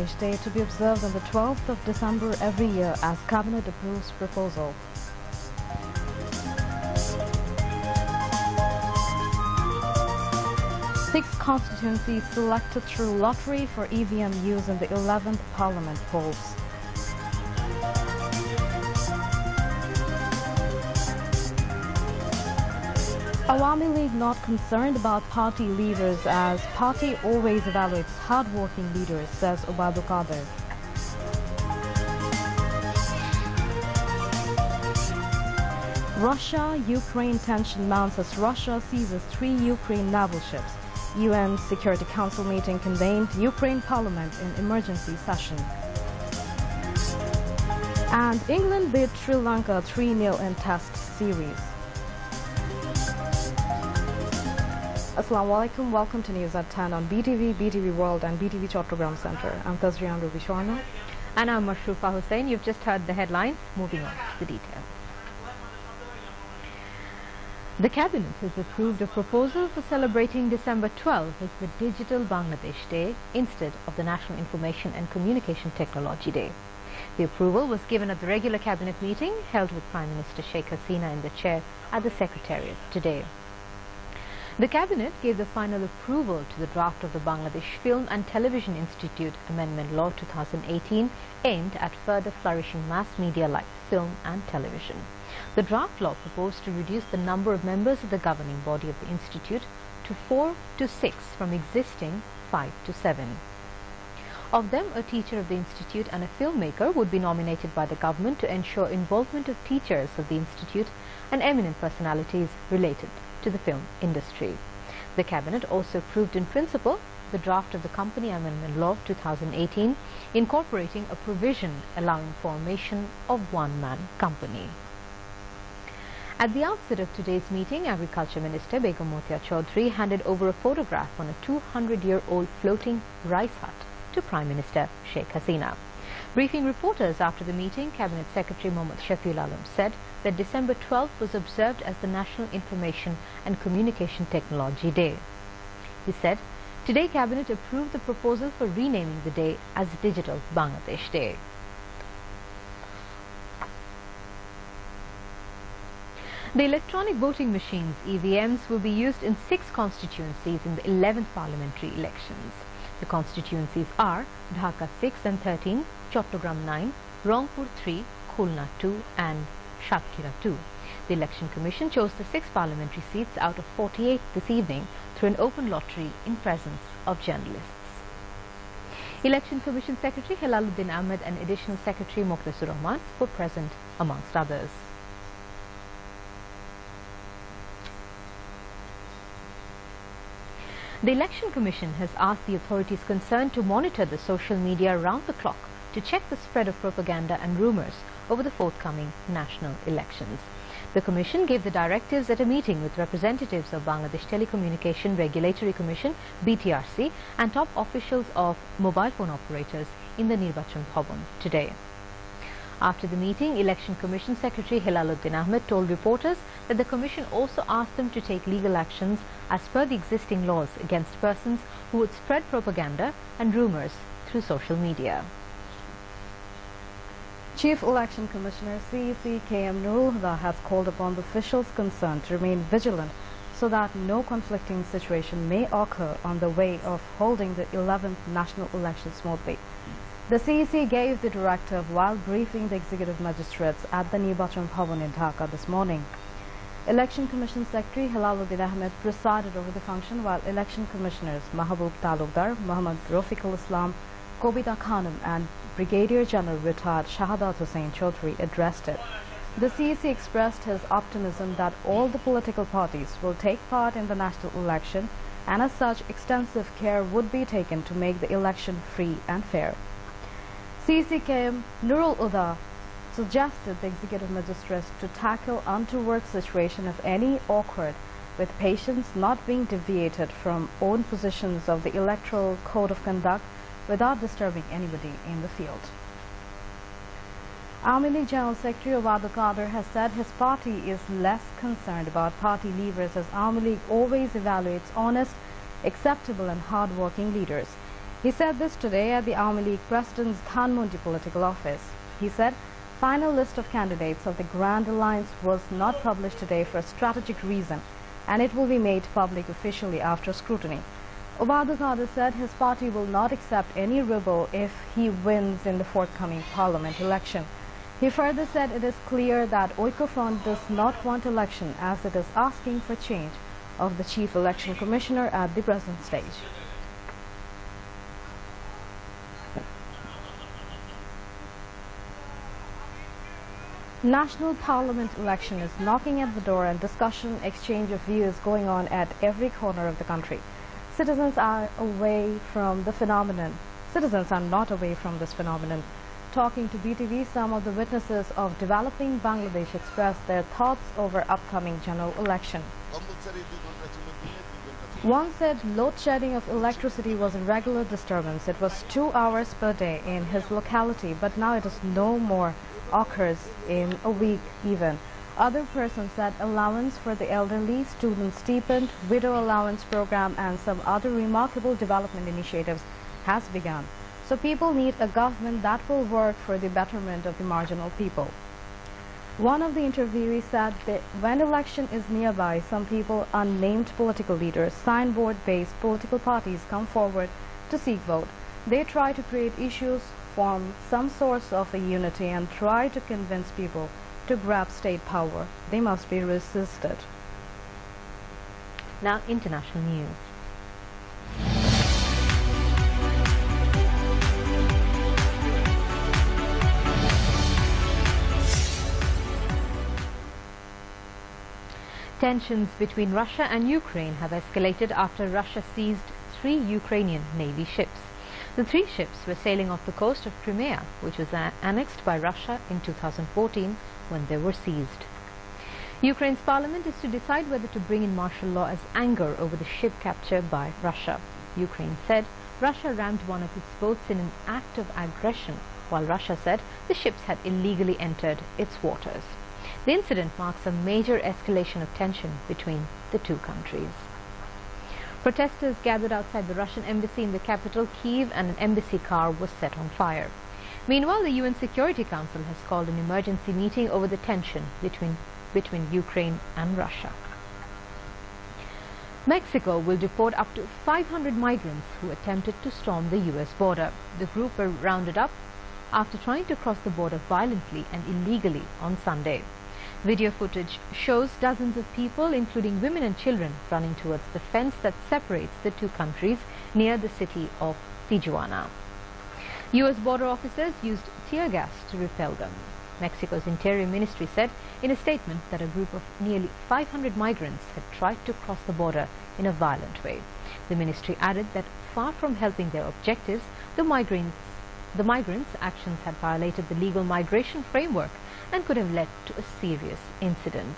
Bangladesh Day to be observed on the 12th of December every year as Cabinet approves proposal. Six constituencies selected through lottery for EVM use in the 11th Parliament polls. Awami League not concerned about party leaders as party always evaluates hard-working leaders, says Obadu Kader. Russia-Ukraine tension mounts as Russia seizes 3 Ukraine naval ships. UN Security Council meeting convened, Ukraine Parliament in emergency session. And England beat Sri Lanka 3-0 in Test series. Assalamu alaikum, welcome to News at 10 on BTV, BTV World and BTV Chattogram Center. I'm Tazrian Ruby Sharma. And I'm Mashrufa Hussain. You've just heard the headlines. Moving on to the details. The Cabinet has approved a proposal for celebrating December 12 as the Digital Bangladesh Day instead of the National Information and Communication Technology Day. The approval was given at the regular Cabinet meeting held with Prime Minister Sheikh Hasina in the chair at the Secretariat today. The Cabinet gave the final approval to the draft of the Bangladesh Film and Television Institute Amendment Law 2018 aimed at further flourishing mass media like film and television. The draft law proposed to reduce the number of members of the governing body of the institute to 4 to 6 from existing 5 to 7. Of them, a teacher of the institute and a filmmaker would be nominated by the government to ensure involvement of teachers of the institute and eminent personalities related to the film industry. The Cabinet also approved in principle the draft of the Company Amendment Law 2018, incorporating a provision allowing formation of one-man company. At the outset of today's meeting, Agriculture Minister Begum Motia Chaudhry handed over a photograph on a 200-year-old floating rice hut to Prime Minister Sheikh Hasina. Briefing reporters after the meeting, Cabinet Secretary Mohammad Shafiul Alam said that December 12 was observed as the National Information and Communication Technology Day. He said, today Cabinet approved the proposal for renaming the day as Digital Bangladesh Day. The electronic voting machines, EVMs, will be used in 6 constituencies in the 11th parliamentary elections. The constituencies are Dhaka 6 and 13, Chattogram 9, Rangpur 3, Khulna 2 and Satkhira 2. The Election Commission chose the 6 parliamentary seats out of 48 this evening through an open lottery in presence of journalists. Election Commission Secretary Helaluddin Ahmed and Additional Secretary Mokhlisur Rahman were present amongst others. The Election Commission has asked the authorities concerned to monitor the social media around the clock to check the spread of propaganda and rumours over the forthcoming national elections. The Commission gave the directives at a meeting with representatives of Bangladesh Telecommunication Regulatory Commission (BTRC) and top officials of mobile phone operators in the Nirbachan Bhavan today. After the meeting, Election Commission Secretary Helaluddin Ahmed told reporters that the Commission also asked them to take legal actions as per the existing laws against persons who would spread propaganda and rumours through social media. Chief Election Commissioner CEC KM Nurul Huda has called upon the officials concerned to remain vigilant so that no conflicting situation may occur on the way of holding the 11th national elections smoothly. The CEC gave the directive while briefing the executive magistrates at the Nirbachan Bhavan in Dhaka this morning. Election Commission Secretary Helaluddin Ahmed presided over the function while Election Commissioners Mahabub Talukdar, Muhammad Rafiqul Islam, Kobita Khanum and Brigadier General retired Shahadat Hussain Chaudhry addressed it. The CEC expressed his optimism that all the political parties will take part in the national election and as such extensive care would be taken to make the election free and fair. CCKM Nurul Huda suggested the executive magistrates to tackle untoward situation if any occurred with patients not being deviated from own positions of the Electoral Code of Conduct without disturbing anybody in the field. Awami League General Secretary Obadu Kader has said his party is less concerned about party levers as Awami League always evaluates honest, acceptable and hard-working leaders. He said this today at the Army League President's Dhanmondi political office. He said, final list of candidates of the Grand Alliance was not published today for a strategic reason, and it will be made public officially after scrutiny. Obadukade said his party will not accept any rebel if he wins in the forthcoming parliament election. He further said it is clear that Oiko Front does not want election as it is asking for change of the Chief Election Commissioner at the present stage. National Parliament election is knocking at the door, and discussion, exchange of views going on at every corner of the country. Citizens are not away from this phenomenon. Talking to BTV, some of the witnesses of developing Bangladesh expressed their thoughts over upcoming general election. One said load shedding of electricity was a regular disturbance. It was 2 hours per day in his locality, but now it is no more occurs in a week even. Other persons said allowance for the elderly, student stipend, widow allowance program and some other remarkable development initiatives has begun. So people need a government that will work for the betterment of the marginal people. One of the interviewees said that when election is nearby, some people, unnamed political leaders, signboard-based political parties come forward to seek vote. They try to create issues, form some source of a unity and try to convince people to grab state power. They must be resisted. Now, international news. Tensions between Russia and Ukraine have escalated after Russia seized 3 Ukrainian Navy ships. The 3 ships were sailing off the coast of Crimea, which was annexed by Russia in 2014 when they were seized. Ukraine's parliament is to decide whether to bring in martial law as anger over the ship capture by Russia. Ukraine said Russia rammed one of its boats in an act of aggression, while Russia said the ships had illegally entered its waters. The incident marks a major escalation of tension between the two countries. Protesters gathered outside the Russian embassy in the capital, Kyiv, and an embassy car was set on fire. Meanwhile, the UN Security Council has called an emergency meeting over the tension between Ukraine and Russia. Mexico will deport up to 500 migrants who attempted to storm the US border. The group were rounded up after trying to cross the border violently and illegally on Sunday. Video footage shows dozens of people, including women and children, running towards the fence that separates the two countries near the city of Tijuana. US border officers used tear gas to repel them. Mexico's Interior Ministry said in a statement that a group of nearly 500 migrants had tried to cross the border in a violent way. The ministry added that far from helping their objectives, the migrants' actions had violated the legal migration framework and could have led to a serious incident.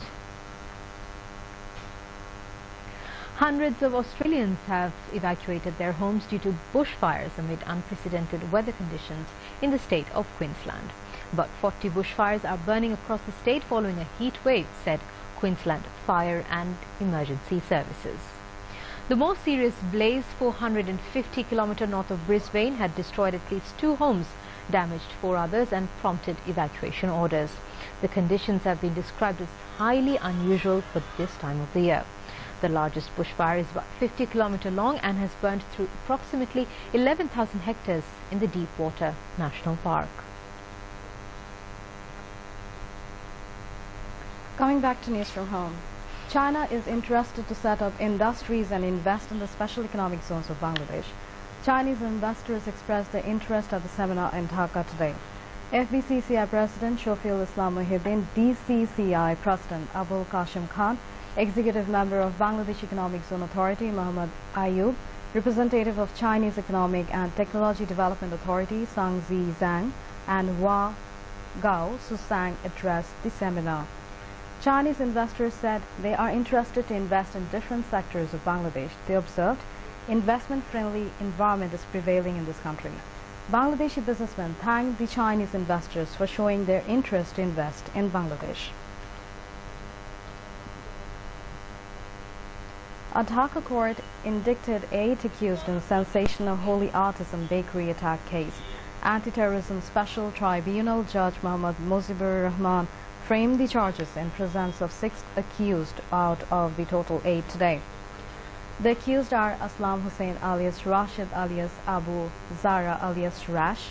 Hundreds of Australians have evacuated their homes due to bushfires amid unprecedented weather conditions in the state of Queensland. About 40 bushfires are burning across the state following a heat wave, said Queensland Fire and Emergency Services. The most serious blaze, 450 km north of Brisbane, had destroyed at least 2 homes, damaged 4 others and prompted evacuation orders. The conditions have been described as highly unusual for this time of the year. The largest bushfire is about 50 km long and has burned through approximately 11,000 hectares in the Deepwater National Park. Coming back to news from home. China is interested to set up industries and invest in the special economic zones of Bangladesh. Chinese investors expressed their interest at the seminar in Dhaka today. FBCCI President Shofiul Islam Muhyiddin, DCCI President Abul Qasim Khan, Executive Member of Bangladesh Economic Zone Authority Muhammad Ayub, Representative of Chinese Economic and Technology Development Authority Sang Zi Zhang, and Hua Gao Susang addressed the seminar. Chinese investors said they are interested to invest in different sectors of Bangladesh. They observed investment-friendly environment is prevailing in this country. Bangladeshi businessmen thanked the Chinese investors for showing their interest to invest in Bangladesh. A Dhaka court indicted 8 accused in sensational Holy Artisan bakery attack case. Anti-Terrorism Special Tribunal Judge Muhammad Muzibur Rahman framed the charges in presence of 6 accused out of the total 8 today. The accused are Aslam Hussain alias Rashid alias Abu Zara alias Rash,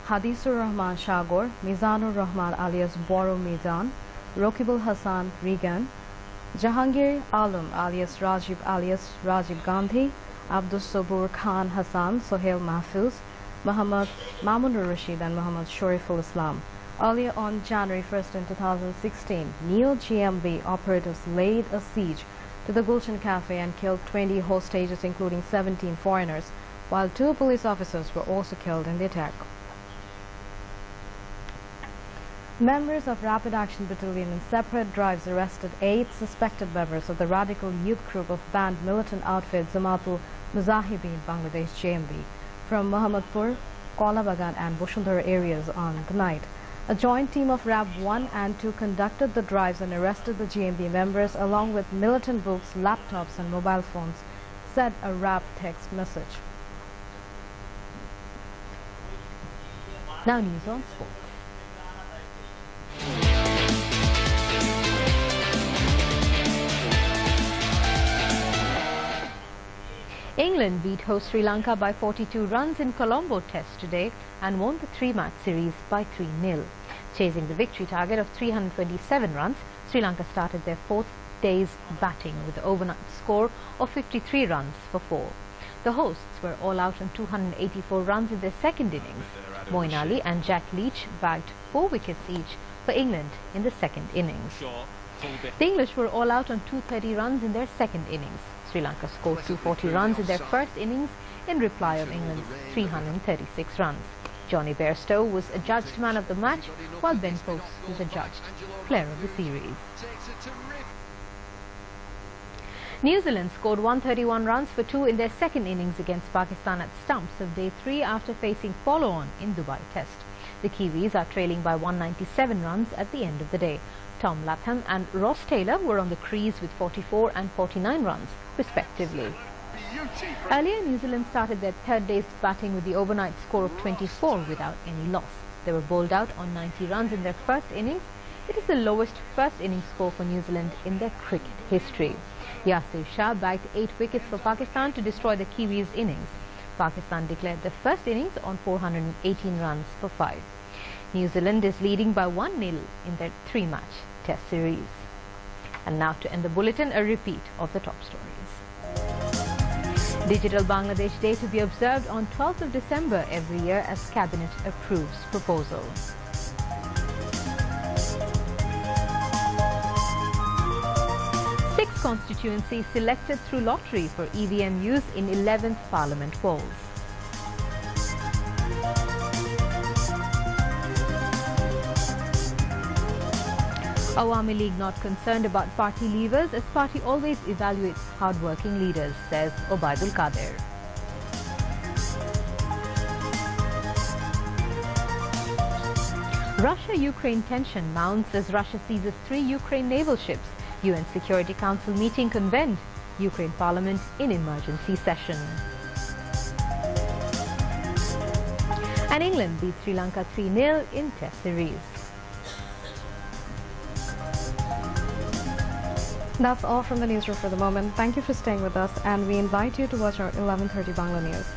Hadithur Rahman Shagor, Mizanur Rahman alias Boro Mizan, Rokibul Hassan Regan, Jahangir Alam alias Rajiv Gandhi, Abdus Sabur Khan Hassan, Sohail Mahfuz, Muhammad Mamunur Rashid and Muhammad Shariful Islam. Earlier on January 1st in 2016, neo-GMB operatives laid a siege to the Gulshan Cafe and killed 20 hostages including 17 foreigners, while 2 police officers were also killed in the attack. Members of Rapid Action Battalion in separate drives arrested 8 suspected members of the radical youth group of banned militant outfit Zamaatul Muzahideen Bangladesh JMB from Muhammadpur, Kolabagan and Bushundhara areas on the night. A joint team of RAB 1 and 2 conducted the drives and arrested the GMB members along with militant books, laptops and mobile phones, said a RAB text message. Now news on sports. England beat host Sri Lanka by 42 runs in Colombo Test today and won the 3-match series by 3-0. Chasing the victory target of 327 runs, Sri Lanka started their 4th day's batting with an overnight score of 53 runs for 4. The hosts were all out on 284 runs in their second innings. Moeen Ali and Jack Leach bagged 4 wickets each for England in the second innings. The English were all out on 230 runs in their second innings. Sri Lanka scored 240 runs in their first innings in reply of England's 336 runs. Johnny Bairstow was adjudged man of the match, while Ben Stokes was adjudged player of the series. New Zealand scored 131 runs for 2 in their second innings against Pakistan at stumps of day 3 after facing follow-on in Dubai Test. The Kiwis are trailing by 197 runs at the end of the day. Tom Latham and Ross Taylor were on the crease with 44 and 49 runs, respectively. Earlier, New Zealand started their 3rd day's batting with the overnight score of 24 without any loss. They were bowled out on 90 runs in their first innings. It is the lowest first innings score for New Zealand in their cricket history. Yasir Shah bagged 8 wickets for Pakistan to destroy the Kiwis' innings. Pakistan declared the first innings on 418 runs for 5. New Zealand is leading by 1-0 in their 3-match Test series. And now to end the bulletin, a repeat of the top stories. Digital Bangladesh Day to be observed on 12th of December every year as Cabinet approves proposal. Six constituencies selected through lottery for EVM use in 11th Parliament polls. Awami League not concerned about party leavers as party always evaluates hard-working leaders, says Obaidul Qadir. Russia-Ukraine tension mounts as Russia seizes 3 Ukraine naval ships. UN Security Council meeting convened. Ukraine Parliament in emergency session. And England beat Sri Lanka 3-0 in Test series. That's all from the newsroom for the moment. Thank you for staying with us, and we invite you to watch our 11:30 Bangla News.